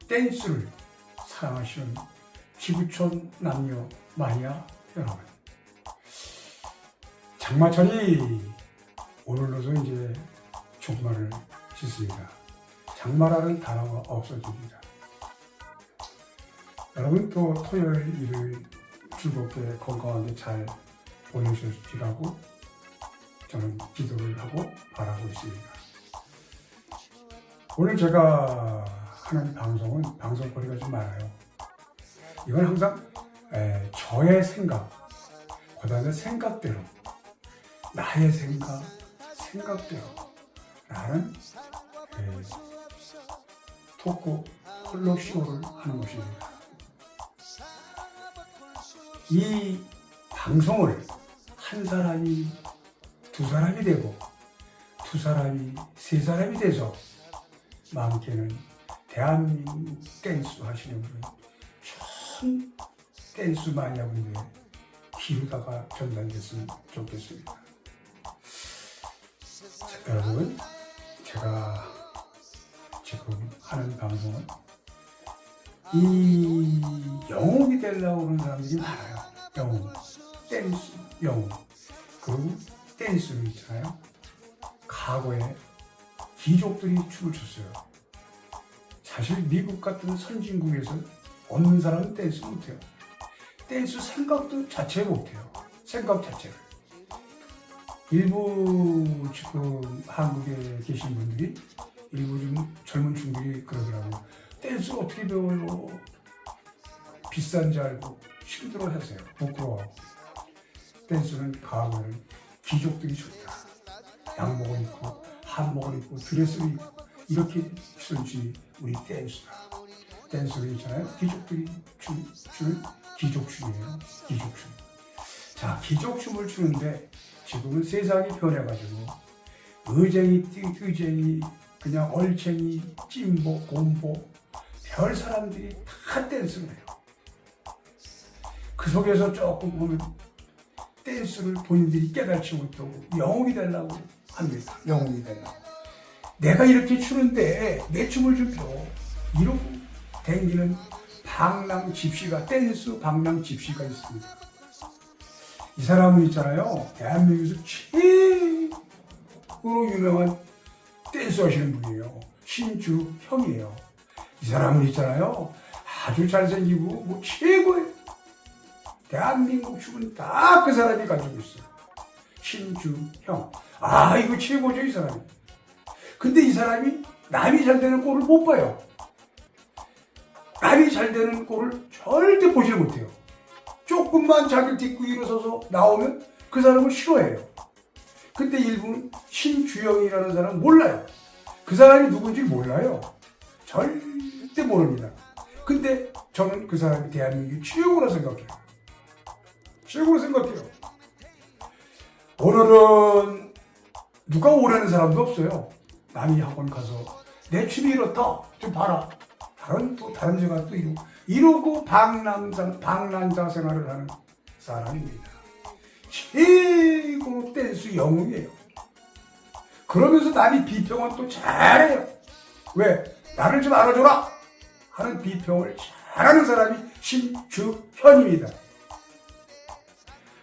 댄스를 사랑하시는 지구촌 남녀 마니아 여러분, 장마철이 오늘로서 이제 종말을 짓습니다. 장마라는 단어가 없어집니다. 여러분 또 토요일 일을 즐겁게 건강하게 잘 보내셨으리라고 저는 기도를 하고 바라고 있습니다. 오늘 제가 하는 방송은 방송거리가 좀 많아요. 이건 항상 저의 생각, 그 다음에 생각대로, 나의 생각대로 라는 토크 홀로쇼를 하는 것입니다. 이 방송을 한 사람이 두 사람이 되고 두 사람이 세 사람이 돼서 많게는 대한민국 댄스 하시는 분은 전 댄스 마니아분들의 귀로다가 전달됐으면 좋겠습니다. 자, 여러분, 제가 지금 하는 방송은 이 영웅이 되려고 하는 사람들이 많아요. 영웅, 댄스 영웅. 그리고 댄스는 있잖아요. 과거에 귀족들이 춤을 췄어요. 사실 미국 같은 선진국에서 없는 사람은 댄스 못해요. 댄스 생각도 자체 못해요. 생각 자체를. 일부 지금 한국에 계신 분들이, 일부 좀 젊은 친구들이 그러더라고요. 댄스 어떻게 배워요? 비싼 줄 알고 힘들어 하세요. 부끄러워. 댄스는 과거에는 귀족들이 췄다. 양복을 입고 한복을 입고 드레스를 입고 이렇게 추는지 우리 댄스다. 댄스를 있잖아요. 귀족들이 추는 귀족춤이에요. 귀족춤. 자, 귀족춤을 추는데 지금은 세상이 변해가지고 의쟁이, 뜨쟁이, 그냥 얼챙이, 찐보, 곰보 별 사람들이 다 댄스를 해요. 그 속에서 조금 보면 댄스를 본인들이 깨달지 못하고 영웅이 되려고 합니다. 영웅이 되려고. 내가 이렇게 추는데 내 춤을 좀 펴. 이러고 댕기는 방랑 집시가, 댄스 방랑 집시가 있습니다. 이 사람은 있잖아요. 대한민국에서 최고로 유명한 댄스 하시는 분이에요. 신주형이에요. 이 사람은 있잖아요. 아주 잘생기고 뭐 최고예요. 대한민국 춤은 다 그 사람이 가지고 있어요. 신주형. 아, 이거 최고죠, 이 사람이. 근데 이 사람이 남이 잘 되는 꼴을 못 봐요. 남이 잘 되는 꼴을 절대 보질 못해요. 조금만 자기를 딛고 일어서서 나오면 그 사람을 싫어해요. 근데 일부는 신주영이라는 사람은 몰라요. 그 사람이 누군지 몰라요. 절대 모릅니다. 근데 저는 그 사람이 대한민국의 최고라 생각해요. 최고로 생각해요. 오늘은 누가 오라는 사람도 없어요. 남이 학원 가서 내 춤이 이렇다 좀 봐라. 다른 제가 또 이러고 방랑자 생활을 하는 사람입니다. 최고 댄스 영웅이에요. 그러면서 남이 비평은 또 잘해요. 왜? 나를 좀 알아줘라 하는 비평을 잘하는 사람이 신주현입니다.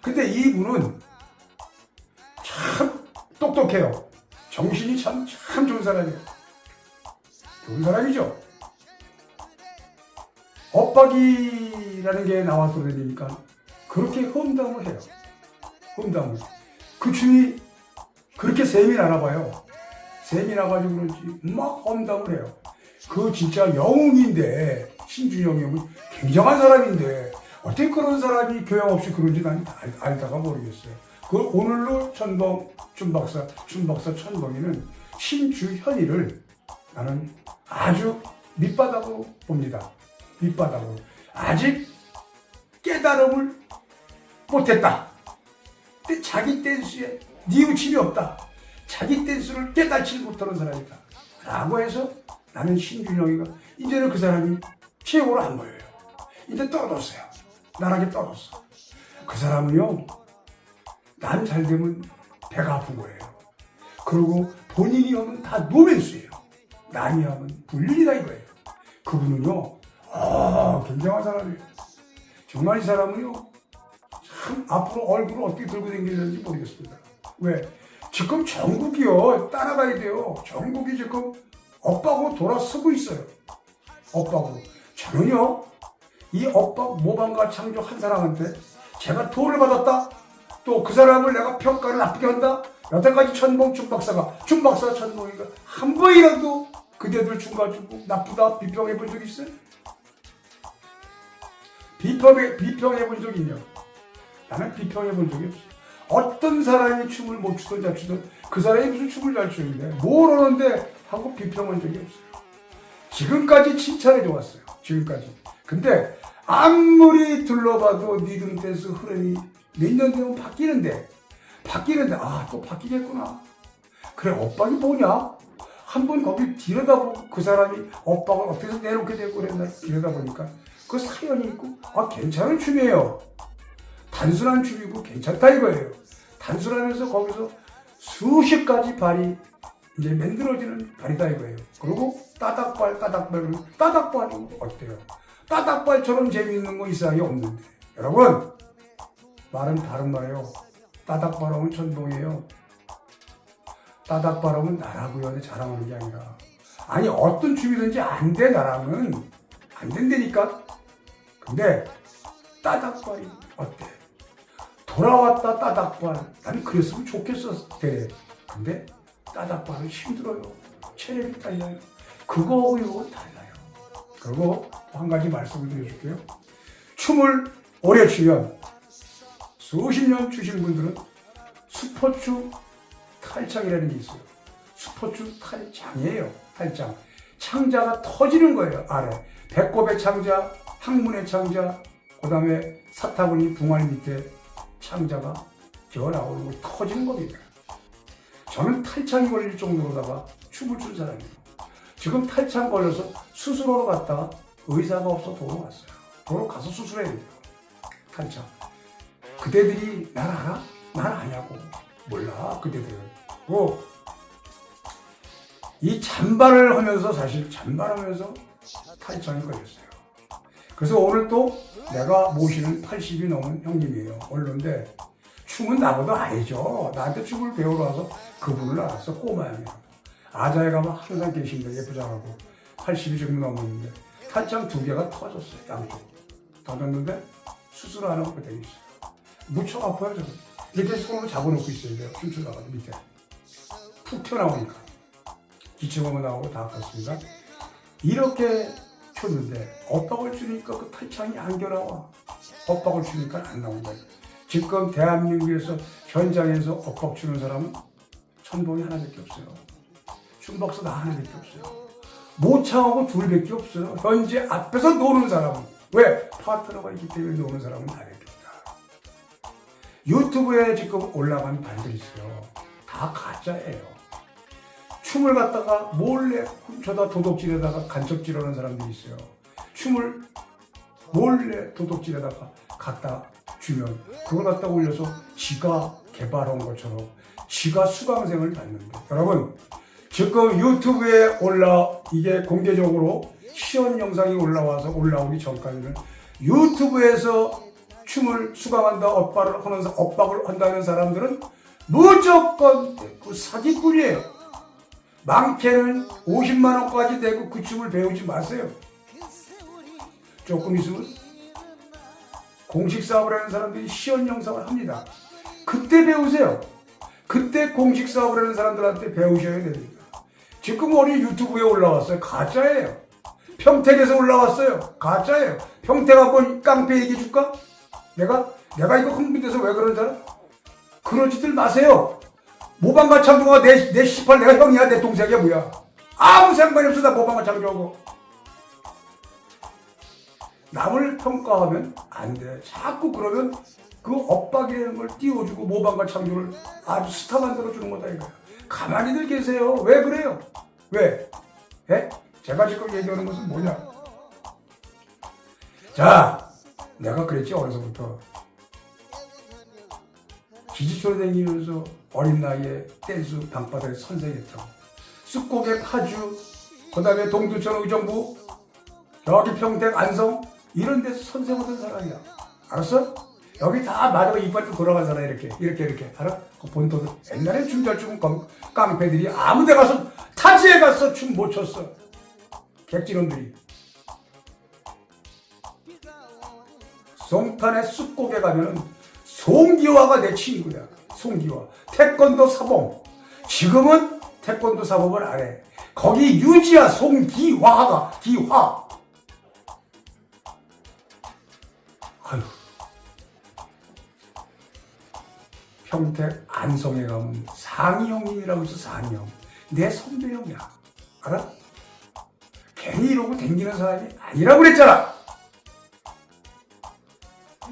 근데 이분은 참 똑똑해요. 정신이 참 좋은 사람이에요. 좋은 사람이죠. 엇박이라는 게 나와서 그러니까 그렇게 험담을 해요. 험담을. 그 춤이 그렇게 셈이 나나 봐요. 셈이 나가지고 그런지 막 험담을 해요. 그 진짜 영웅인데, 신주영은 굉장한 사람인데 어떻게 그런 사람이 교양 없이 그런지 난 알다가 모르겠어요. 그 오늘로 춘박사 천봉이는 신주현이를 나는 아주 밑바닥으로 봅니다. 밑바닥으로. 아직 깨달음을 못했다. 근데 자기 댄스에 뉘우침이 없다. 자기 댄스를 깨닫지 못하는 사람이다. 라고 해서 나는 신준영이가 이제는 그 사람이 최고로 안 보여요. 이제 떨어졌어요. 나락에 떨어졌어. 그 사람은요, 난 잘 되면 배가 아픈 거예요. 그리고 본인이 하면 다 노벤스예요. 남이 하면 불륜이다 이거예요. 그분은요, 굉장한 사람이에요. 정말 이 사람은요, 참 앞으로 얼굴을 어떻게 들고 다니는지 모르겠습니다. 왜? 지금 전국이요, 따라가야 돼요. 전국이 지금 엇박으로 돌아서고 있어요. 엇박으로. 저는요, 이 엇박 모방가 창조한 사람한테 제가 돈을 받았다? 또 그 사람을 내가 평가를 나쁘게 한다? 여태까지 천봉 춘박사가, 춘박사 천봉이가 한 번이라도 그대들 준 가지고 나쁘다 비평해 본 적 있어요? 비평해 본 적 있냐? 나는 비평해 본 적이 없어. 어떤 사람이 춤을 못 추든 잘 추든 그 사람이 무슨 춤을 잘 추는데 뭘 하는데 하고 비평한 적이 없어요. 지금까지 칭찬해 좋았어요. 지금까지. 근데 아무리 둘러봐도 리듬 댄스 흐름이 몇 년 되면 바뀌는데 또 바뀌겠구나. 그래 엇박이 뭐냐? 한번 거기 들여다보고 그 사람이 엇박을 어떻게 해서 내놓게 되고 그랬나 들여다보니까 그 사연이 있고 괜찮은 춤이에요. 단순한 춤이고 괜찮다 이거예요. 단순하면서 거기서 수십 가지 발이 이제 만들어지는 발이다 이거예요. 그리고 따닥발이 어때요? 따닥발처럼 재미있는 거 이상이 없는데 여러분 말은 다른 말이에요. 따닥발하면 천봉이에요. 따닥발하면 나라고요. 자랑하는 게 아니라 아니 어떤 춤이든지 안 돼 나랑은 안 된다니까. 근데 따닥발이 어때? 돌아왔다 따닥발. 난 그랬으면 좋겠었을 때. 근데 따닥발은 힘들어요. 체력이 딸려요. 그거하고 이거 달라요. 그리고 한 가지 말씀을 드려줄게요. 춤을 오래 추면 수십 년 추신 분들은 스포츠 탈창이라는 게 있어요. 스포츠 탈창이에요. 탈창. 창자가 터지는 거예요. 아래. 배꼽의 창자, 항문의 창자, 그 다음에 사타구니 붕알 밑에 창자가 기어나오는 거 터지는 겁니다. 저는 탈창이 걸릴 정도로다가 춤을 춘 사람이에요. 지금 탈창 걸려서 수술하러 갔다가 의사가 없어 돌아왔어요. 돌아가서 수술해야 돼요. 탈창. 그대들이 날 알아? 날 아냐고. 몰라 그대들은. 이 잔발을 하면서 사실 잔발하면서 탈창이 걸렸어요. 그래서 오늘 또 내가 모시는 80이 넘은 형님이에요. 언론데 춤은 나보다 알죠. 나한테 춤을 배우러 와서 그분을 알았어. 꼬마형이. 아자에 가면 항상 계신데 예쁘장하고 80이 지금 넘었는데 탈창 2개가 터졌어요. 양쪽 터졌는데 수술 안 하고 그대로 있어요. 무척 아파요. 저는 이렇게 손으로 잡아놓고 있어야 돼요. 춤추다가 밑에 푹 튀어나오니까 기침하면 나오고 다 아팠습니다. 이렇게 췄는데 엇박을 추니까 그 탈창이 안 겨나와. 엇박을 추니까 안 나온다. 지금 대한민국에서 현장에서 엇박 추는 사람은 천봉이 하나밖에 없어요. 춤박사 나 하나밖에 없어요. 모창하고 둘밖에 없어요. 현재 앞에서 노는 사람은. 왜? 파트너가 있기 때문에 노는 사람은 나밖에 없다. 유튜브에 지금 올라간 발들이 있어요. 다 가짜예요. 춤을 갖다가 몰래 훔쳐다 도둑질에다가 간첩질하는 사람들이 있어요. 춤을 몰래 도둑질에다가 갖다 주면 그걸 갖다 올려서 지가 개발한 것처럼 지가 수강생을 받는데 여러분 지금 유튜브에 이게 공개적으로 시연 영상이 올라오기 전까지는 유튜브에서 춤을 수강한다 엇박을 한다는 사람들은 무조건 그 사기꾼이에요. 많게는 50만 원까지 내고 그 춤을 배우지 마세요. 조금 있으면 공식 사업을 하는 사람들이 시연 영상을 합니다. 그때 배우세요. 그때 공식 사업을 하는 사람들한테 배우셔야 됩니다. 지금 우리 유튜브에 올라왔어요. 가짜예요. 평택에서 올라왔어요. 가짜예요. 평택 한번 깡패 얘기해 줄까? 내가 이거 흥분돼서 왜 그러는 줄 알아? 그런 짓들 마세요. 모방가 창조가 내 18, 내가 형이야, 내 동생이야, 뭐야. 아무 상관이 없어, 나 모방가 창조하고. 남을 평가하면 안 돼. 자꾸 그러면 그 엇박이라는 걸 띄워주고 모방가 창조를 아주 스타 만들어주는 거다, 이거야. 가만히들 계세요. 왜 그래요? 왜? 예? 제가 지금 얘기하는 것은 뭐냐? 자, 내가 그랬지, 어려서부터. 기지초로 다니면서 어린 나이에 댄스 방바닥에 선생했다고. 쑥고개 파주, 그 다음에 동두천 의정부, 여기 평택 안성 이런 데서 선생 보던 사람이야. 알았어? 여기 다 마저 이빨 돌아간 사람 이렇게 알아? 그 본토들 옛날에 춤 잘 추는 깡패들이 아무데 가서 타지에 가서 춤 못 췄어. 객진원들이. 송탄의 쑥곡에 가면은 송기화가 내 친구야. 송기화. 태권도 사범. 지금은 태권도 사범을 안 해. 거기 유지야. 송기화가. 기화. 아휴. 평택 안성에 가면 상희형이라고 있어. 상희형. 내 선배형이야. 알아? 괜히 이러고 댕기는 사람이 아니라고 그랬잖아.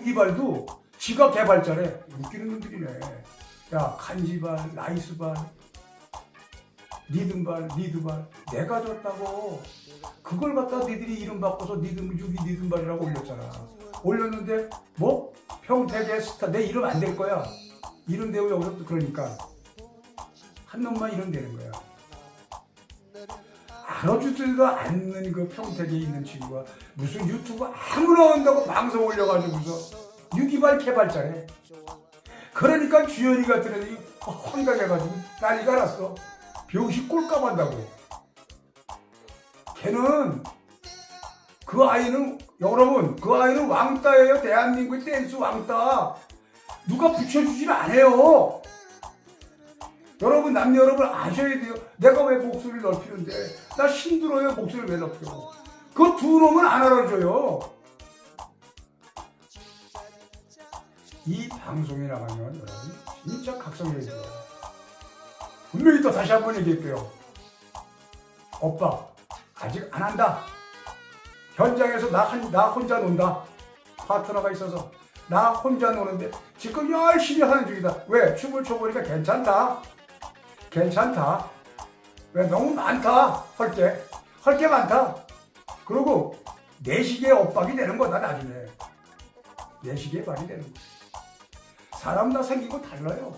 이발도 지가 개발자래. 웃기는 놈들이네. 야, 간지발, 나이스발, 리듬발, 리드발. 내가 줬다고. 그걸 갖다 니들이 이름 바꿔서 유기 리듬발이라고 올렸잖아. 올렸는데 뭐? 평택의 스타. 내 이름 안 될 거야. 이름 대고 여기서 그러니까 한 놈만 이름 되는 거야. 알아주지도 않는 그 평택에 있는 친구가 무슨 유튜브 아무나 한다고 방송 올려가지고서 유기발 개발자래. 그러니까 주연이 같은 애들이 허리가해가지고 난리가 났어. 병시 꼴값 한다고. 걔는 그 아이는 여러분 그 아이는 왕따예요. 대한민국의 댄스 왕따. 누가 붙여주질 않아요. 여러분 남녀 여러분 아셔야 돼요. 내가 왜 목소리를 넓히는데 나 힘들어요. 목소리를 왜 넓혀. 그 두 놈은 안 알아줘요. 이 방송에 나가면 여러분 진짜 각성해야 돼요. 분명히 또 다시 한번 얘기할게요. 오빠 아직 안 한다. 현장에서 나 혼자 논다. 파트너가 있어서 나 혼자 노는데 지금 열심히 하는 중이다. 왜? 춤을 춰보니까 괜찮다. 괜찮다. 왜? 너무 많다. 할 게 많다. 그리고 내시계의 엇박이 되는 거다 나중에. 내시계의 발이 되는 거. 사람 다 생기고 달라요.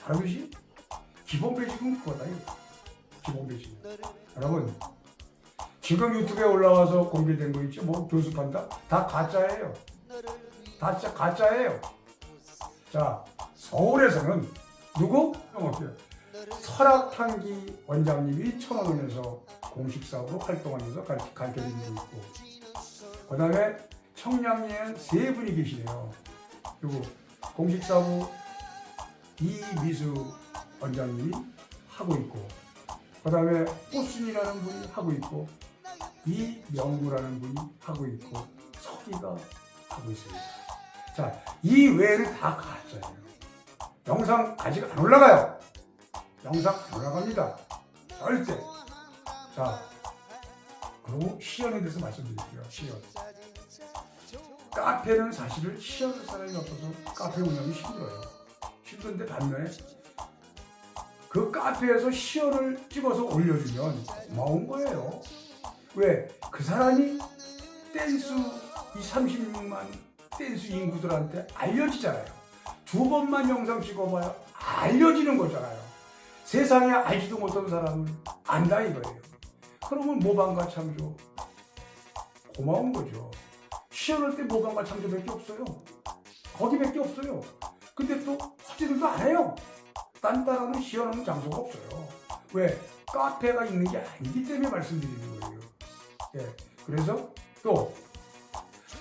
다르듯이 기본 베이직은 그거다. 기본 베이직. 여러분 지금 유튜브에 올라와서 공개된 거 있죠? 뭐 교습한다? 다 가짜예요. 다 진짜 가짜예요. 자, 서울에서는 누구? 설악향기 원장님이 천안원에서 공식 사업으로 활동하면서 가르쳐드리고 있고, 그 다음에 청량리에는 세 분이 계시네요. 그리고 공식 사업 이미수 원장님이 하고 있고, 그 다음에 꽃순이라는 분이 하고 있고, 이명구라는 분이 하고 있고, 석이가 하고 있습니다. 자, 이 외에는 다 가짜예요. 영상 아직 안 올라가요. 영상 안 올라갑니다. 절대. 자, 그리고 시연에 대해서 말씀드릴게요. 시연. 카페는 사실은 시연할 사람이 없어서 카페 운영이 힘들어요. 힘든데 반면에 그 카페에서 시연을 찍어서 올려주면 고마운 거예요. 왜? 그 사람이 댄스 이 36만 댄스 인구들한테 알려지잖아요. 두 번만 영상 찍어봐야 알려지는 거잖아요. 세상에 알지도 못한 사람을 안다 이거예요. 그러면 모방과 창조 고마운 거죠. 시연할 때 모방과 창조밖에 없어요. 거기밖에 없어요. 근데 또 허지들도 안 해요. 딴 따라는 시연하는 장소가 없어요. 왜? 카페가 있는 게 아니기 때문에 말씀드리는 거예요. 예. 그래서 또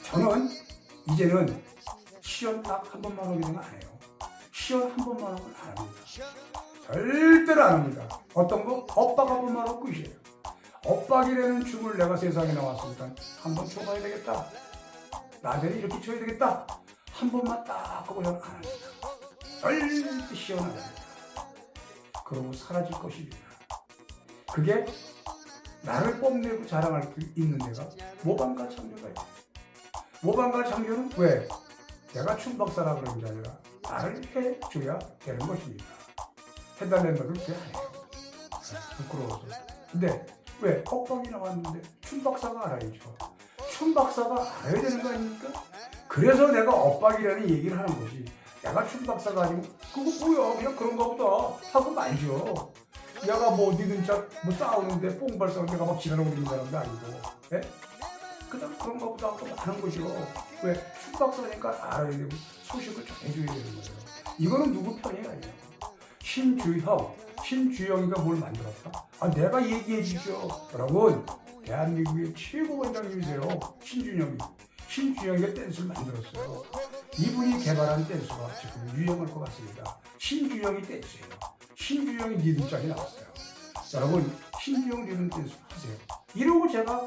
저는 이제는 시연 딱 한 번만 하게 되면 안 해요. 시연 한 번만 하면 안 합니다. 절대로 안 합니다. 어떤 거? 엇박 한 번만 하고 끝이에요. 엇박이라는 춤을 내가 세상에 나왔으니까 한 번 춰봐야 되겠다. 나중에 이렇게 춰야 되겠다. 한 번만 딱 하고 저는 안 합니다. 절대 시연 안 합니다. 그러고 사라질 것입니다. 그게 나를 뽐내고 자랑할 수 있는 데가 모방과 창조가 있어요. 모방과 창조는 왜? 내가 춤박사라 그런 게 아니라 나를 해줘야 되는 것입니다. 해달라는 것을 왜 안 해요? 부끄러워서. 근데 왜? 엇박이 나왔는데 춤박사가 알아야죠. 춤박사가 알아야 되는 거 아닙니까? 그래서 내가 엇박이라는 얘기를 하는 것이, 내가 춤박사가 아니고 그거 뭐야 그냥 그런가 보다 하고 말죠. 내가 뭐 니든 뭐 싸우는데 뽕발 싸우는데 내가 막 지랄하고 있는 사람도 아니고. 예? 그다음 그런 것보다 더 많은 거죠. 왜? 춤박사니까 알아야 되고 소식을 전해줘야 되는 거예요. 이거는 누구 편이 아니에요. 신주영이가 뭘 만들었다? 아, 내가 얘기해 주죠. 여러분, 대한민국의 최고 원장님이세요. 신주영이가 댄스를 만들었어요. 이분이 개발한 댄스가 지금 유행할 것 같습니다. 신주영이 댄스예요. 신주영이 리듬장이 나왔어요. 여러분, 신주영 리듬 댄스 하세요. 이러고 제가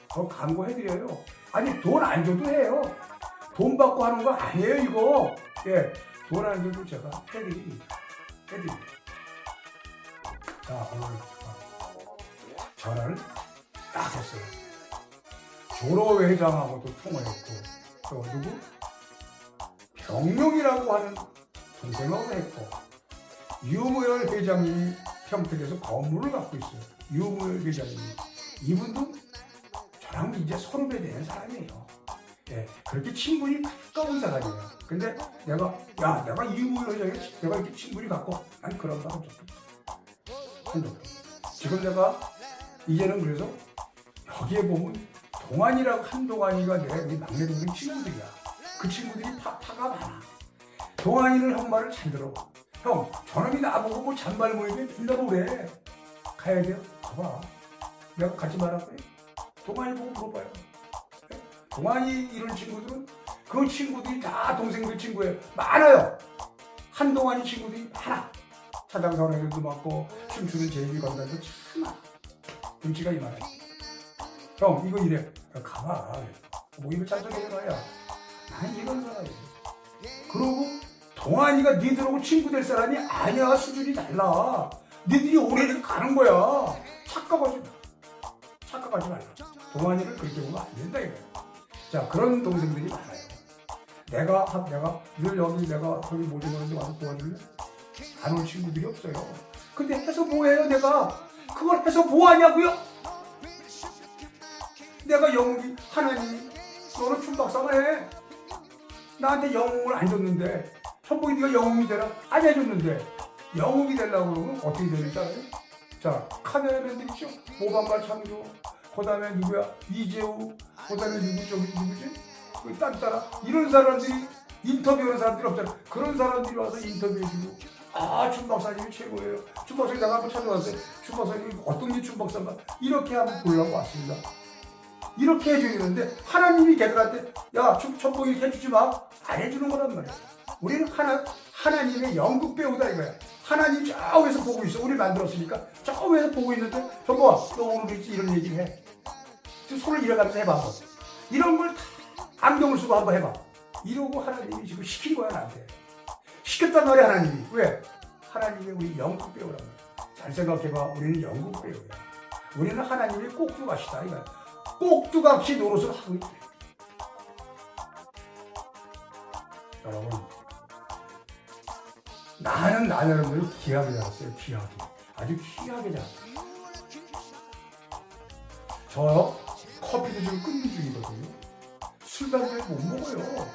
더 광고해드려요. 아니, 돈 안 줘도 해요. 돈 받고 하는 거 아니에요, 이거. 예, 돈 안 줘도 제가 해드립니다. 자, 오늘 전화를 딱 했어요. 조로 회장하고도 통화했고, 또 누구? 병룡이라고 하는 동생하고 했고, 유무열 회장님이 평택에서 건물을 갖고 있어요. 유무열 회장님이. 이분도 저랑 이제 서로 되는 사람이에요. 예, 그렇게 친분이 가까운 사람이에요. 근데 내가 유무열 회장이 내가 이렇게 친분이 갖고, 난 그런 사람 한 적. 지금 내가 이제는 그래서 여기에 보면 동안이라고 한동안이가 내 우리 막내 동생 친구들이야. 그 친구들이 파가 많아. 동안이는 형 말을 잘 들어. 형, 저놈이 나보고 뭐 잔말 모임에 든다고 그래. 가야 돼요? 가봐. 내가 가지 말라고 해. 동안이 보고 물어봐요. 동안이 이런 친구들은 그 친구들이 다 동생들 친구예요. 많아요. 한동안이 친구들이 많아. 차장선에도 많고 춤추는 제이비 건달도 참 많아. 눈치가 이만해. 형, 이거 이래. 가봐. 뭐 이거 짤짤해봐야. 난 이런 사람이야. 그러고 동안이가 니들하고 친구 될 사람이 아니야. 수준이 달라. 니들이 오래 가는 거야. 착각하지 말라. 동안이를 그렇게 보면 안 된다 이거야. 자, 그런 동생들이 많아요. 내가 늘 여기 내가 저기 모집하는데 와서 도와줄래? 안 올 친구들이 없어요. 근데 해서 뭐해요 내가? 그걸 해서 뭐하냐고요? 내가 영웅이 하나님이 너는 춤박사만 해. 나한테 영웅을 안 줬는데 천복이 네가 영웅이 되라 안 해줬는데 영웅이 되려고 그러면 어떻게 되는지 알아요? 자, 카메라맨들 있죠? 모방가 창조, 그 다음에 누구야? 이재우, 그 다음에 누구지? 그 딴따라 이런 사람들이 인터뷰하는 사람들이 없잖아. 그런 사람들이 와서 인터뷰해주고 춤박사님이 최고예요. 춤박사님 내가 한번 찾아왔어요. 춤박사님이 어떤 게 춤박사인가? 이렇게 한번 보려고 왔습니다. 이렇게 해줘야 되는데 하나님이 걔들한테 야, 춤천복 이렇게 해주지 마. 안 해주는 거란 말이야. 우리는 하나님의 연극 배우다 이거야. 하나님 저 위에서 보고 있어. 우리 만들었으니까 저 위에서 보고 있는데 저거 너 오늘 이런 얘기를 해. 손을 이래가면서 해봐. 이런 걸 다 안경을 쓰고 한번 해봐. 이러고 하나님이 지금 시킨 거야 나한테. 시켰단 말이야 하나님이. 왜? 하나님이 우리 연극 배우란 말이야. 잘 생각해봐. 우리는 연극 배우야. 우리는 하나님의 꼭두각시다 이거야. 꼭두각시 노릇을 하고 있대. 여러분, 나는 여러분들 귀하게 자랐어요. 귀하게. 아주 귀하게 자랐어요. 저 커피도 지금 끊는 중이거든요. 술, 담배 못 먹어요.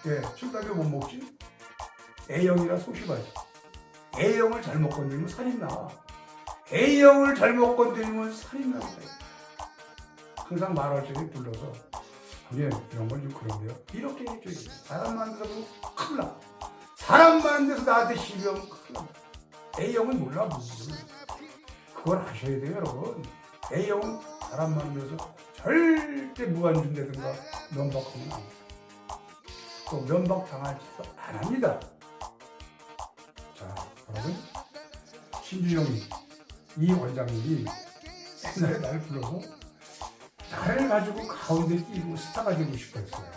예, 술, 담배 못 먹지. A형이라 소심하지. A형을 잘못 건드리면 살인나. A형을 잘못 건드리면 살인나. 항상 말할 적에 불러서 형님 이런 건 좀 그런데요. 이렇게 해줘야 돼. 사람 만들어도 큰일 나. 사람 많은 데서 나한테 시비하면 큰일 나. A형은 몰라 무슨. 그걸 아셔야 돼요 여러분. A형은 사람 많은 데서 절대 무관준다든가 면박하면 안 돼. 또 면박 당할 짓도 안 합니다. 자, 여러분, 신주영이 이 원장님이 옛날에 나를 불러서 나를 가지고 가운데 끼고 스타가 되고 싶어 했어요.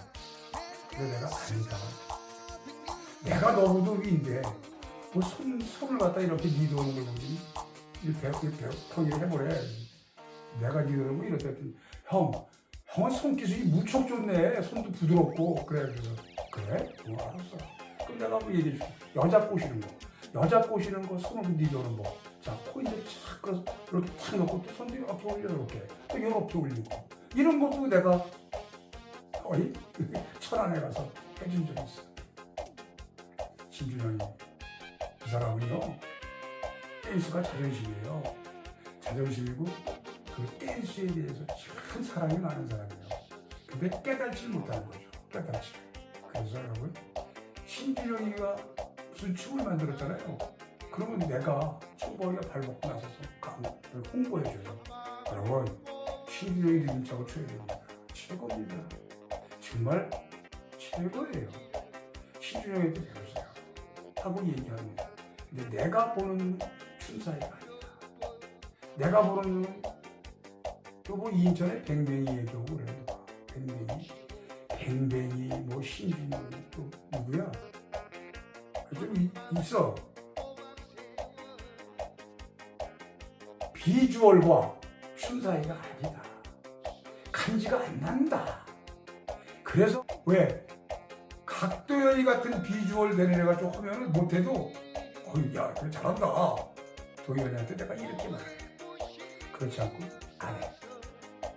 근데 내가 아니다. 내가 너보다 위인데 뭐 손을 갖다 이렇게 니도는 걸 보니 통일을 해보래. 내가 니도는 거 이렇다 했더니 형은 손기술이 무척 좋네. 손도 부드럽고. 그래. 그래? 알았어. 그럼 내가 한번 얘기해 줄게. 여자 꼬시는 거 손으로 니도는 거. 자, 코인을 착 이렇게 탁 넣고 또 손도 이렇게 올려 이렇게 또 이렇게 올리고 이런 것도 내가 거의 천안에 가서 해준 적이 있어. 신준영이 그 사람은요 댄스가 자존심이에요. 자존심이고 그 댄스에 대해서 참 사랑이 많은 사람이에요. 근데 깨달지 못하는 거죠. 깨달지. 그래서 여러분, 신준영이가 무슨 춤을 만들었잖아요. 그러면 내가 초보이가 발벗고 나서서 홍보해줘요. 여러분, 신준영이 리듬차고 춰야 됩니다. 최고입니다. 정말 최고예요. 신준영한테 배우세요. 하고 얘기합니다. 근데 내가 보는 춘사이가 아니다. 내가 보는 눈은 또뭐 인천에 뱅뱅이 얘기하고 그래요. 뱅뱅이 뭐 신준영 또 누구야? 좀 있어. 비주얼과 춘사이가 아니다. 간지가 안 난다. 그래서 왜 각도연이 같은 비주얼 되는 애가 좀 하면은 못해도 야 그래 잘한다. 도연이한테 내가 이렇게 말해. 그렇지 않고 안 해.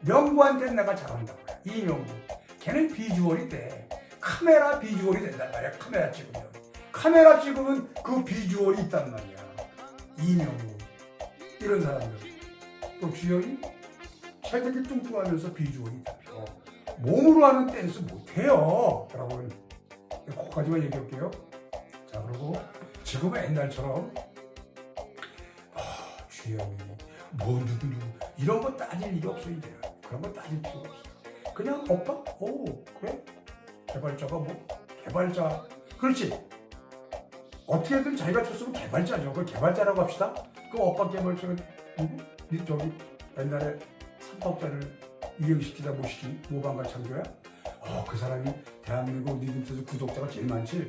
명구한테는 내가 잘한다고 해. 이명구. 걔는 비주얼이 돼. 카메라 비주얼이 된단 말이야. 카메라 찍으면. 카메라 찍으면 그 비주얼이 있단 말이야. 이명구. 이런 사람들. 또 주연이 체격이 뚱뚱하면서 비주얼이 있다. 몸으로 하는 댄스 못해요. 여러분. 거기까지만 얘기할게요. 자, 그리고 지금은 옛날처럼 주연이 뭐 누구 이런 거 따질 일이 없어 이제. 그런 거 따질 필요가 없어. 그냥 오빠? 오 그래? 개발자가 뭐? 개발자. 그렇지. 어떻게든 자기가 쳤으면 개발자죠. 그 개발자라고 합시다. 그 오빠 개발자가 누구? 저기 옛날에 삼박자를 유행시키다 못 시킨 모방가 창조야? 그 사람이 대한민국 리듬트에서 구독자가 제일 많지.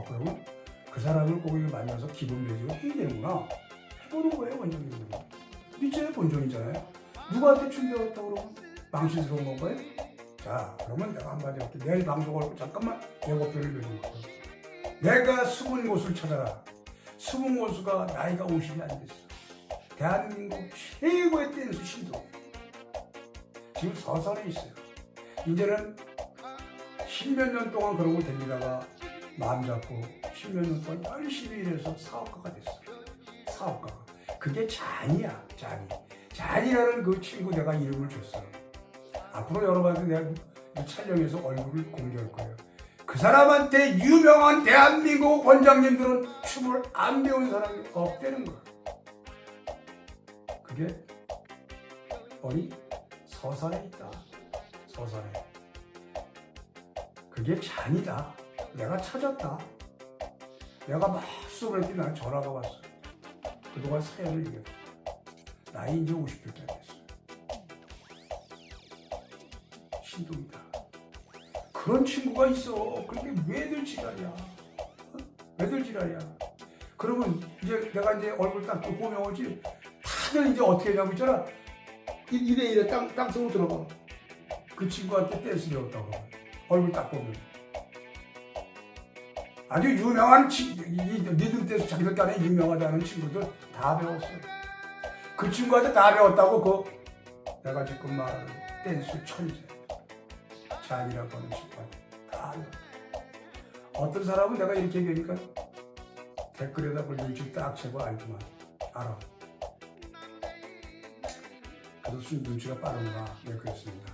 그러면 그 사람을 꼭 만나서 기본 매직을 해야 되는구나. 해보는 거예요, 원장님들이. 밑에 본전이잖아요. 누구한테 춤 배웠다고 그러면 망신스러운 건가요? 자, 그러면 내가 한마디 할게. 내일 방송을 하고 잠깐만 예고편을 내줄게요. 내가 숨은 곳을 찾아라. 숨은 곳수가 나이가 50이 안 됐어. 대한민국 최고의 댄스 신동. 지금 서산에 있어요. 이제는 10몇 년 동안 그러고 다니다가 마음 잡고 10몇 년 동안 열심히 일해서 사업가가 됐어. 사업가가. 그게 잔이야, 잔이. 잔이라는 그 친구 내가 이름을 줬어. 앞으로 여러분한테 내가 촬영해서 얼굴을 공개할 거예요. 그 사람한테 유명한 대한민국 원장님들은 춤을 안 배운 사람이 없다는 거야. 그게 어디? 서산에 있다. 서산에. 그게 잔이다. 내가 찾았다. 내가 막 수업을 했더니 나한테 전화가 왔어. 그동안 사연을 얘기했어. 나이 이제 50대까지 됐어. 신동이다. 그런 친구가 있어. 그런데 왜들 지랄이야? 왜들 지랄이야? 그러면 이제 내가 이제 얼굴 딱 보면 오지. 다들 이제 어떻게 하냐고 있잖아. 이래 땅속으로 들어가. 그 친구한테 댄스 배웠다고. 얼굴 딱 보면. 아주 유명한 리듬 댄스 자기들 간에 유명하다는 친구들 다 배웠어요. 그 친구한테 다 배웠다고 내가 지금 말하는 댄스 천재. 잔이라고 하는 친구한테 다 배웠어요. 어떤 사람은 내가 이렇게 얘기하니까 댓글에다 그 눈치 딱 채고 알지만 알아. 그래서 눈치가 빠른가 네 그랬습니다.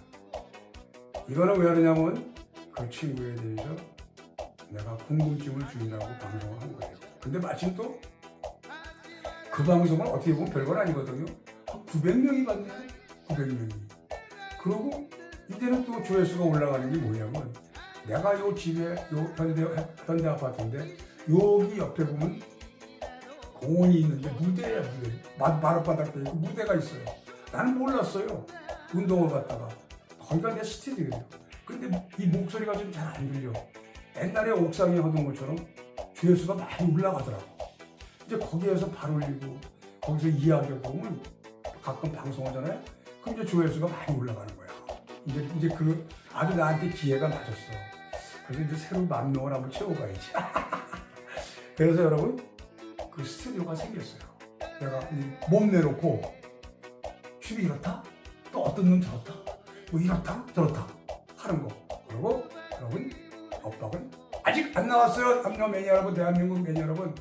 이거는 왜 그러냐면 그 친구에 대해서 내가 궁금증을 주인다고 방송을 한 거예요. 근데 마침 또 그 방송은 어떻게 보면 별건 아니거든요. 한 900명이 봤네요. 900명이. 그리고 이제는 또 조회수가 올라가는 게 뭐냐면 내가 요 집에 요 현대 아파트인데 여기 옆에 보면 공원이 있는데 무대야 무대. 마룻바닥에 있고 무대가 있어요. 나는 몰랐어요. 운동을 갔다가 거기가 내 스튜디오예요. 근데 이 목소리가 좀 잘 안 들려. 옛날에 옥상에 하던 것처럼 조회수가 많이 올라가더라고. 이제 거기에서 발 올리고 거기서 이야기하고 보면 가끔 방송하잖아요. 그럼 이제 조회수가 많이 올라가는 거야. 이제 그 아주 나한테 기회가 맞았어. 그래서 이제 새로 만 명을 한번 채워가야지. 그래서 여러분 그 스튜디오가 생겼어요. 내가 몸 내놓고 춤이 이렇다? 또 어떤 놈 저렇다? 뭐 이렇다? 저렇다? 하는 거. 그리고 여러분 엇박은 아직 안 나왔어요. 남녀 매니아 여러분, 대한민국 매니아 여러분.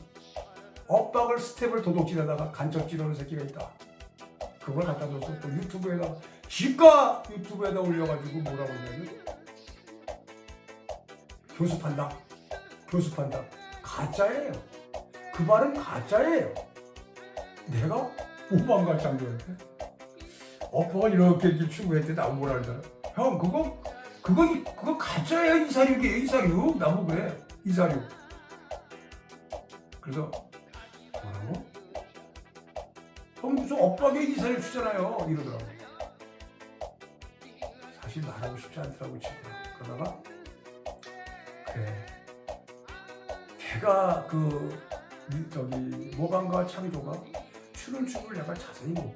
엇박을 스텝을 도둑질하다가 간첩질하는 새끼가 있다. 그걸 갖다 줘서 또 유튜브에다 지가 유튜브에다 올려가지고 뭐라고 하냐면 교습한다. 교습한다. 가짜예요. 그 말은 가짜예요. 내가 모방가 장교한테 오빠가 이렇게 추구했대. 나보고 뭐라 그러잖아. 형 그거 가짜야. 이사육이에요. 이사육. 나보고 그래. 이사육. 그래서 뭐라고? 형 무슨 엇박에 이사육 주잖아요. 이러더라고. 사실 말하고 싶지 않더라고 친구. 그러다가 그래. 걔가 모방가 창조가 추는 춤을 내가 자세히 못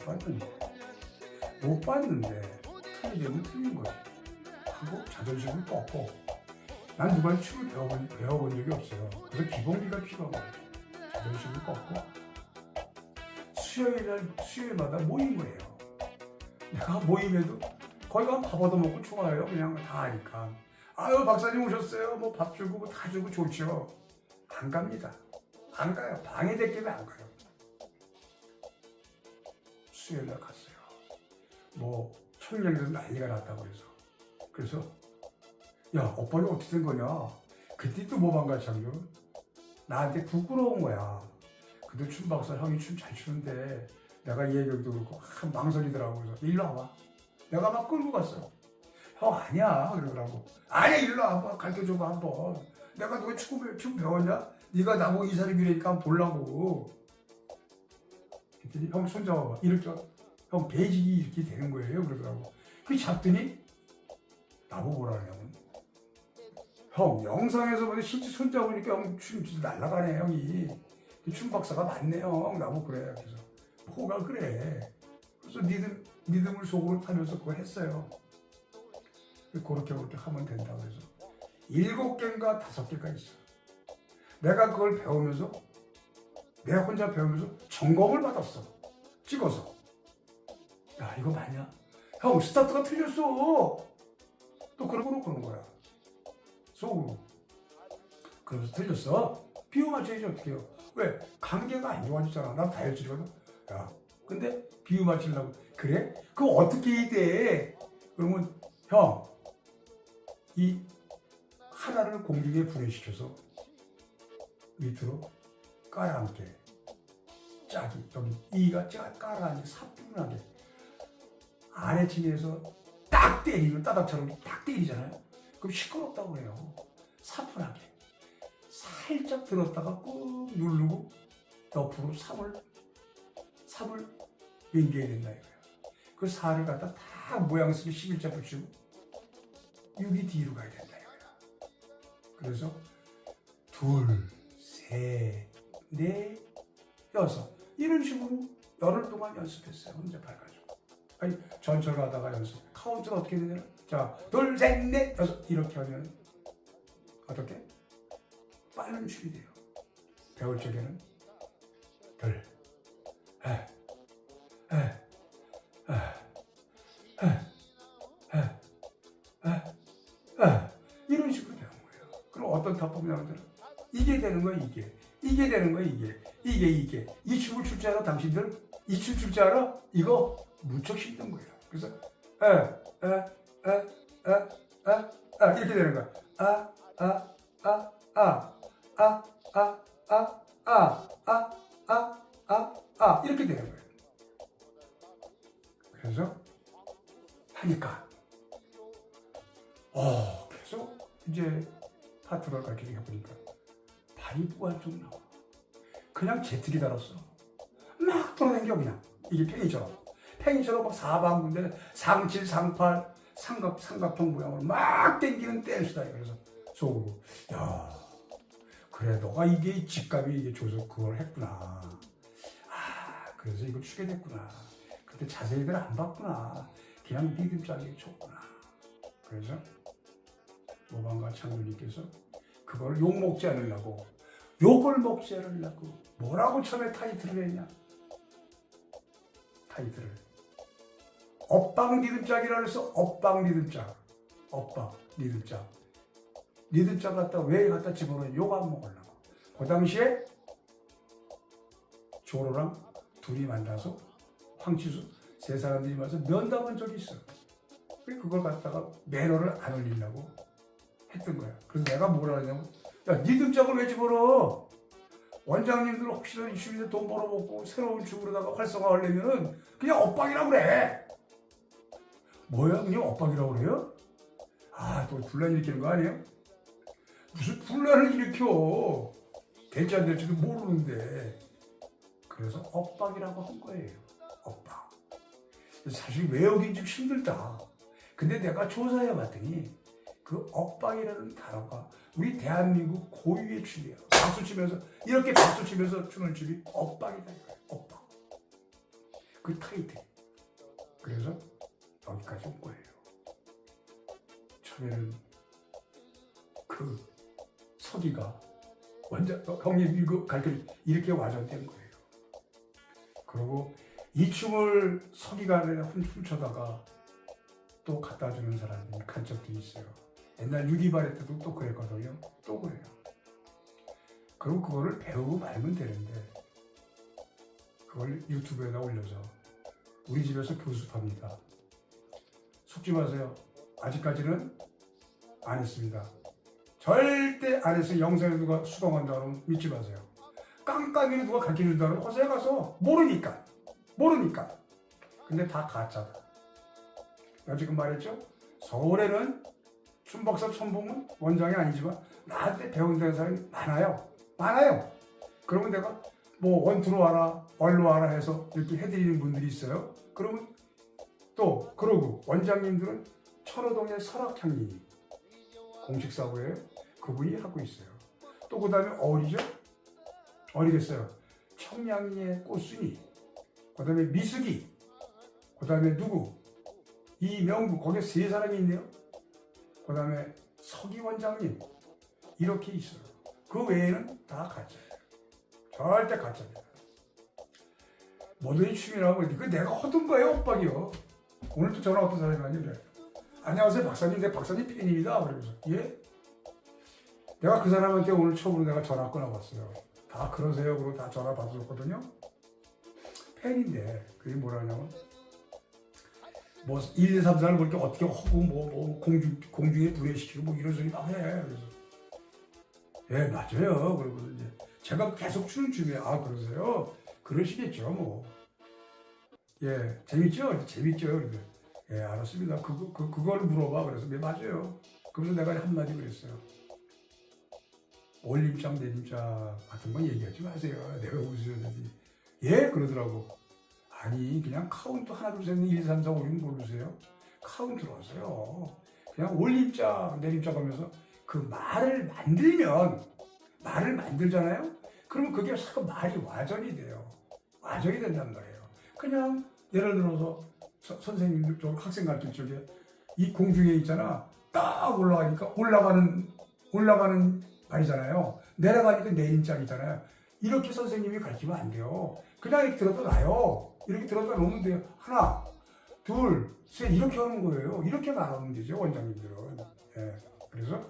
봤는데 틀리면 틀린 거지. 하고 자존심을 꺾고 난 누구한테 춤을 배워본 적이 없어요. 그래서 기본기가 필요한 거예요. 자존심을 꺾고 수요일마다 모인 거예요. 내가 모임에도 거기 가면 밥 얻어먹고 좋아해요. 그냥 다 아니까. 아유 박사님 오셨어요. 뭐 밥 주고 뭐 다 주고 좋죠. 안 갑니다. 안 가요. 방해됐기 때문에 안 가요. 수요일날 갔어요. 뭐 청량에서 난리가 났다고 그래서 야 오빠는 어떻게 된 거냐. 그때 또 모방가 장교 나한테 부끄러운 거야. 근데 춤 박사 형이 춤 잘 추는데 내가 이 얘기도 그렇고 망설이더라고. 그래서 일로 와봐. 내가 막 끌고 갔어. 형 아니야 그러더라고. 아니야 일로 와봐. 가르쳐줘봐 한번. 내가 너가 춤 배웠냐? 네가 나보고 이사람이라니까 한번 보려고. 그랬더니 형 손잡아봐. 이렇게 형 베이직이 이렇게 되는 거예요. 그러더라고. 그 잡더니 나보고 뭐라 하냐면 형 영상에서 보니 실제 손잡으니까 형 춤 진짜 날라가네 형이. 춤 박사가 맞네 형. 나보고 그래. 그래서 뭐가 그래. 그래서 믿음을 속으로 타면서 그거 했어요. 그렇게 하면 된다 그래서 7개인가 5개가 있어. 내가 그걸 배우면서 내가 혼자 배우면서 점검을 받았어. 찍어서. 야 이거 맞냐? 형 스타트가 틀렸어. 또 그런 거야. 속으로. 그러면서 틀렸어. 비유 맞춰야지 어떻게 해요. 왜? 관계가 안 좋아지잖아. 난 다혈질이거든. 야 근데 비유 맞추려고. 그래? 그거 어떻게 해야 돼? 그러면 형 이 하나를 공중에 분해시켜서 밑으로 깔아앉게. 짝이 여기 이가 깔아앉게 사뿐하게 안에 층에서 딱 때리면 따닥처럼 딱 때리잖아요. 그럼 시끄럽다고 해요. 사뿐하게 살짝 들었다가 꾹 누르고 옆으로 3을 연기해야 된다 이거예요. 그 4를 갖다 다 모양스럽게 11자 붙이고 6이 뒤로 가야 된다 이거예요. 그래서 2, 3, 4, 6 이런 식으로 열흘 동안 연습했어요. 혼자 봐가지고. 아니 전철 가다가 연습. 카운트는 어떻게 되냐? 자, 2, 3, 4, 6 이렇게 하면 어떻게? 빠른 춤이 돼요. 배울 적에는 덜, 이런 식으로 배운 거예요. 그럼 어떤 타법이냐면 이게 되는 거야 이게 되는 거야 이게 이 춤을 출 줄 알아 당신들? 이 춤 출 줄 알아? 이거 무척 힘든 거예요. 그래서 이렇게 되는 거야. 이렇게 되는 거예요. 그래서 하니까 계속 이제 파트너를 가르치게 해보니까 발이 무한쪽 나와. 그냥 제트기 달았어. 막 돌아다녀 그냥. 이게 팽이처럼 막 사방군데 상칠 상팔 삼각형 모양으로 막 땡기는 댄스다. 그래서 속으로 야 그래 너가 이게 직감이 이게 줘서 그걸 했구나. 그래서 이걸 추게 됐구나. 그때 자세히들 안 봤구나. 그냥 리듬짝에 쳤구나. 그래서 모방가 창조님께서 그걸 욕먹지 않으려고 욕을 먹지 않으려고 뭐라고 처음에 타이틀을 했냐. 타이틀을 엇방 리듬짝이라 해서 엇방 리듬짝. 엇방 리듬짝. 리듬짝 갖다 왜 갖다 집어넣어? 욕 안 먹으려고. 그 당시에 조로랑 둘이 만나서 황치수 세 사람들이 와서 면담한 적이 있어. 그걸 갖다가 매너를 안 올리려고 했던 거야. 그래서 내가 뭐라 하냐면, 야, 니들 짝을 왜 집어넣어? 원장님들 혹시나 이 춤에 돈 벌어먹고 새로운 춤으로다가 활성화하려면은 그냥 엇박이라고 그래. 뭐야, 그냥 엇박이라고 그래요? 아, 또 분란 일으키는 거 아니에요? 무슨 분란을 일으켜? 될지 안 될지도 모르는데. 그래서 엇박이라고 한 거예요. 엇박. 사실 외우기 좀 힘들다. 근데 내가 조사해 봤더니 그 엇박이라는 단어가 우리 대한민국 고유의 춤이에요. 박수 치면서 이렇게 박수 치면서 추는 춤이 엇박이다 이거예요. 엇박. 그 타이틀. 그래서 여기까지 온 거예요. 처음에는 그 서기가 원장 형님 이거 가르쳐 이렇게 와전된 거예요. 그리고 이 춤을 서기가 훔쳐다가 또 갖다 주는 사람이 간첩도 있어요. 옛날 유기발의 때도 또 그랬거든요. 또 그래요. 그리고 그거를 배우고 말면 되는데 그걸 유튜브에다 올려서 우리 집에서 교습합니다. 속지 마세요. 아직까지는 안 했습니다. 절대 안 했어요. 영상에 누가 수동한다 그러면 믿지 마세요. 깜깜이는 누가 가르쳐준다 그러면 허세에 가서 모르니까. 근데 다 가짜다. 내가 지금 말했죠? 서울에는 춤박사 천봉은 원장이 아니지만 나한테 배운다는 사람이 많아요. 그러면 내가 뭐 원투로 와라, 얼로 와라 해서 이렇게 해드리는 분들이 있어요. 그러면 또 그러고 원장님들은 천호동의 설악향님 공식사고예요. 그분이 하고 있어요. 또 그 다음에 어리겠어요. 청량리의 꽃순이, 그 다음에 미숙이, 그 다음에 누구? 이명구, 거기에 세 사람이 있네요. 그 다음에 서기 원장님, 이렇게 있어요. 그 외에는 다 가짜예요. 절대 가짜입니다. 모든 춤이라고 그 내가 허둔 거예요, 엇박이요. 오늘 또 전화 어떤 사람이 왔는데, 안녕하세요, 박사님. 내 박사님 팬입니다. 그러면서, 예? 내가 그 사람한테 오늘 처음으로 내가 전화 끊어봤어요. 다 그러세요. 그러고 다 전화 받았거든요. 팬인데, 그게 뭐라냐면, 뭐, 1, 2, 3, 4를 그렇게 어떻게 허구, 공중에 분해시키고, 뭐, 이런 소리 막 해. 그래서, 예, 맞아요. 그리고 이제, 제가 계속 추는 춤에, 아, 그러세요? 그러시겠죠, 뭐. 예, 재밌죠? 재밌죠? 예, 알았습니다. 그걸 물어봐. 그래서, 네, 맞아요. 그래서 내가 한마디 그랬어요. 올림짝, 내림짝 같은 건 얘기하지 마세요. 내가 웃으셨는지. 예? 그러더라고. 아니, 그냥 카운트 하나, 둘, 셋, 넷, 1, 2, 3, 4, 5, 6 모르세요? 카운트로 하세요. 그냥 올림짝, 내림짝 하면서 그 말을 만들잖아요? 그러면 그게 자꾸 말이 와전이 돼요. 와전이 된단 말이에요. 그냥 예를 들어서 선생님들, 저 학생 가르칠 적에 이 공중에 있잖아. 딱 올라가니까 올라가는 말이잖아요. 내려가니까 내림짝이잖아요. 이렇게 선생님이 가르치면 안 돼요. 그냥 이렇게 들어도 놔요. 이렇게 들어도 놓으면 돼요. 하나, 둘, 셋 이렇게 하는 거예요. 이렇게 말하면 되죠, 원장님들은. 예. 그래서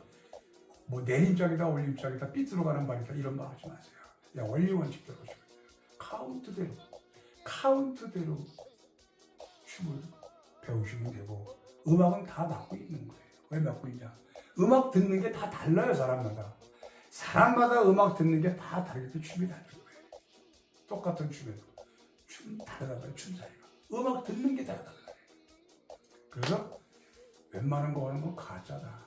뭐 내림짝이다, 올림짝이다, 삐뚤어가는 말이다 이런 말 하지 마세요. 그냥 원리 원칙대로 하시면 돼요. 카운트대로 춤을 배우시면 되고 음악은 다 맡고 있는 거예요. 왜 맡고 있냐? 음악 듣는 게 다 달라요, 사람마다 음악 듣는 게 다 다르게 춤이 다른 거예요. 똑같은 춤에도 춤 다르다고요, 춤 사이가. 음악 듣는 게 다르다고요. 그래서 웬만한 거 하는 건 가짜다.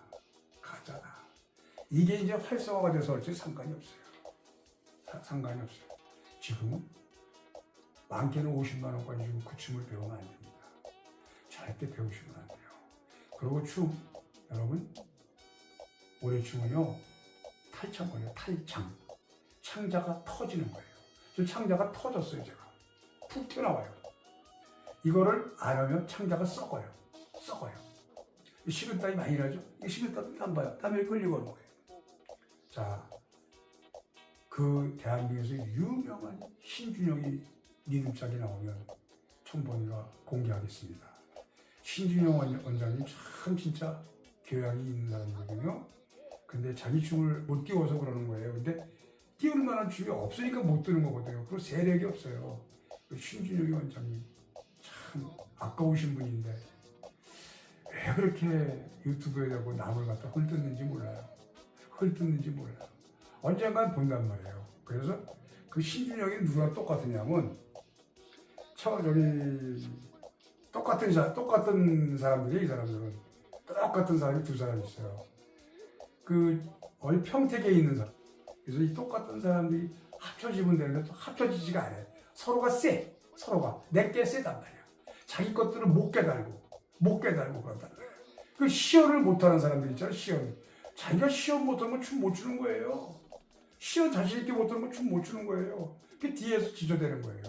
이게 이제 활성화가 돼서 할지 상관이 없어요. 지금은 많게는 50만 원까지 주고 그 춤을 배우면 안 됩니다. 절대 배우시면 안 돼요. 그리고 춤, 여러분, 올해 춤은요, 탈창 걸려요. 창자가 터지는 거예요. 저 창자가 터졌어요, 제가. 푹 튀어나와요. 이거를 안 하면 창자가 썩어요. 식은땀이 많이 나죠? 이 식은땀이 안 봐요. 땀이 끌리고 오는 거예요. 자, 그 대한민국에서 유명한 신준영이 리듬짝이 나오면 천봉이가 공개하겠습니다. 신준영 원장님 참 진짜 교양이 있는 사람이거든요. 근데 자기 춤을 못 띄워서 그러는 거예요. 근데 띄울 만한 춤이 없으니까 못 뜨는 거거든요. 그리고 세력이 없어요. 신준영 원장님 참 아까우신 분인데 왜 왜 그렇게 유튜브에 대고 남을 갖다 헐뜯는지 몰라요. 헐뜯는지 몰라요. 언젠간 본단 말이에요. 그래서 그 신준영이 누구랑 똑같으냐면 똑같은 사람들이 이 사람들은 똑같은 사람이 두 사람 있어요. 그 어디 평택에 있는 사람. 그래서 이 똑같은 사람들이 합쳐지면 되는데 또 합쳐지지가 않아요. 서로가 세. 서로가 내게 세단 말이야. 자기 것들을 못 깨달고 그런단 말이야. 그 시연을 못하는 사람들 있잖아. 시연. 자기가 시연 못하는 건 춤 못 추는 거예요. 시연 자신 있게 못하는 건 춤 못 추는 거예요. 그 뒤에서 지저대는 거예요.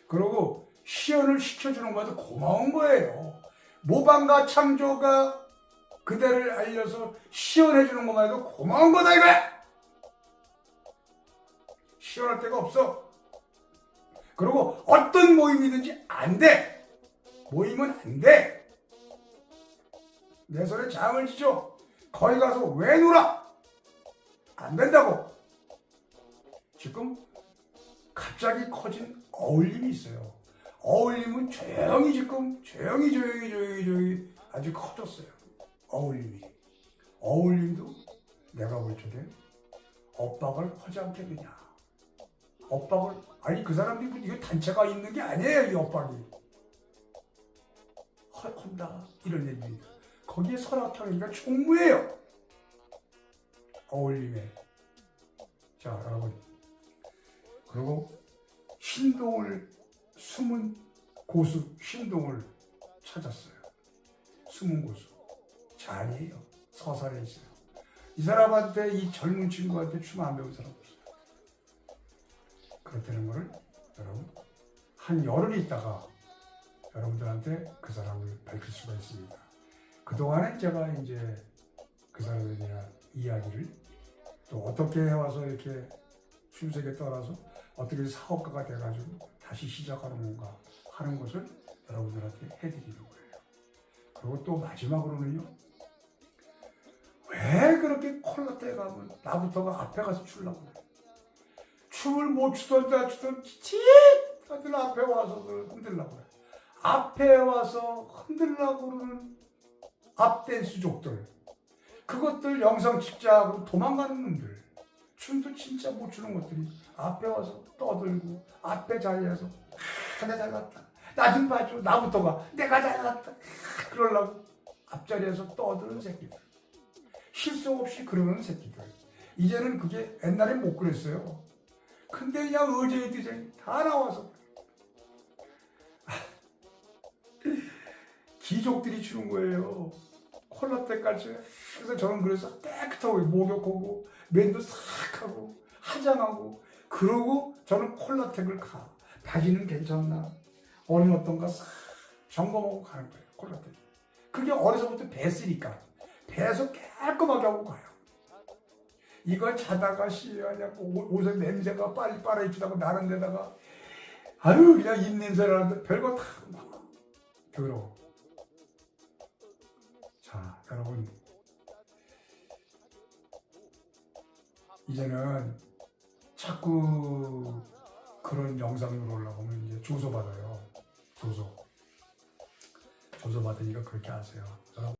그러고 시연을 시켜주는 것도 고마운 거예요. 모방과 창조가 그대를 알려서 시연해주는 것만 해도 고마운 거다 이거야. 시연할 데가 없어. 그리고 어떤 모임이든지 안 돼. 모임은 안 돼. 내 손에 잠을 지죠. 거기 가서 왜 놀아? 안 된다고. 지금 갑자기 커진 어울림이 있어요. 어울림은 조용히 아주 커졌어요. 어울림도 내가 볼 적엔 엇박을 하지 않겠느냐. 아니 그 사람들이 이거 단체가 있는 게 아니에요. 이 엇박이 한다 이런 얘기입니다. 거기에 설악탕기가 총무예요. 어울림에. 자 여러분, 그리고 숨은 고수 신동을 찾았어요. 숨은 고수 잔이에요. 서산에 있어요. 이 사람한테, 이 젊은 친구한테 춤 안 배운 사람 없어요. 그렇다는 거를 여러분 한 열흘 있다가 여러분들한테 그 사람을 밝힐 수가 있습니다. 그동안에 제가 이제 그 사람에 대한 이야기를 또 어떻게 해와서 이렇게 춤색에 떠나서 어떻게 사업가가 돼가지고 다시 시작하는 건가 하는 것을 여러분들한테 해드리는 거예요. 그리고 또 마지막으로는요, 왜 그렇게 콜라떼 가면 나부터가 앞에 가서 추려고 그래. 춤을 못 추던 다들 앞에 와서 흔들려고 그래. 앞에 와서 흔들려고 그러는 앞댄스족들, 그것들 영상 찍자고 도망가는 놈들, 춤도 진짜 못 추는 것들이 앞에 와서 떠들고 앞에 자리에서 나 잘났다, 나 좀 봐줘, 나부터가 내가 잘났다 그러려고 앞자리에서 떠드는 새끼들, 실수 없이 그러는 새끼들. 이제는 그게 옛날엔 못 그랬어요. 근데 그냥 어제의 디자인 다 나와서 귀족들이 추는 거예요. 콜라떼까지. 그래서 저는 그래서 깨끗하고 목욕하고 맨도 싹 하고 화장하고, 그러고 저는 콜라텍을 가. 바지는 괜찮나? 어린 어떤가 싹 점검하고 가는 거예요. 콜라텍. 그게 어려서부터 뱄으니까 배에서 깔끔하게 하고 가요. 이거 자다가 시하냐고 옷에 냄새가 빨리 빨아입히다가 나는 데다가 아유 그냥 입냄새를 하는데 별거 다 더러워. 자 여러분, 이제는 자꾸 그런 영상으로 올라가면 이제 조소받아요. 조소 받으니까 그렇게 하세요.